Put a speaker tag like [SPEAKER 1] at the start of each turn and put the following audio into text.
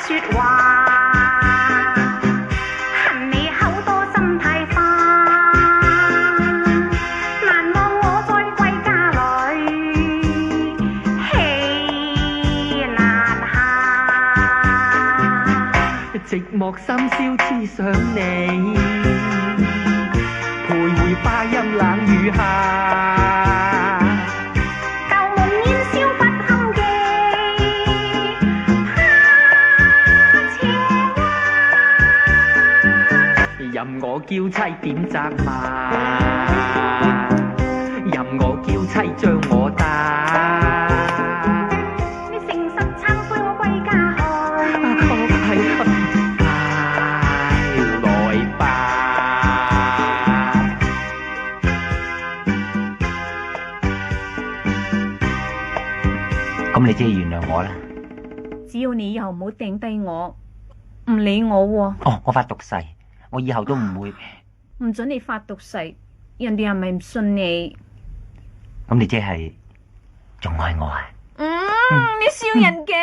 [SPEAKER 1] 說話，恨你口多心太花，難忘我在歸家裏氣難下，
[SPEAKER 2] 寂寞深宵痴想你，徘徊花陰冷雨下，
[SPEAKER 1] 舊夢煙消不堪記，怕情話，
[SPEAKER 2] 任我嬌妻點責罵，任我嬌妻將我打。
[SPEAKER 1] 你誠實懺悔我歸家去，
[SPEAKER 2] 來吧。咁你即係原諒我啦？
[SPEAKER 3] 只要你以後唔好掟低我，唔理我喎。
[SPEAKER 2] 哦，我發毒誓，我以後都唔會。
[SPEAKER 3] 唔准你發毒誓，人哋係咪唔信你？
[SPEAKER 2] 咁你即係仲愛我啊？
[SPEAKER 3] 你笑人嘅。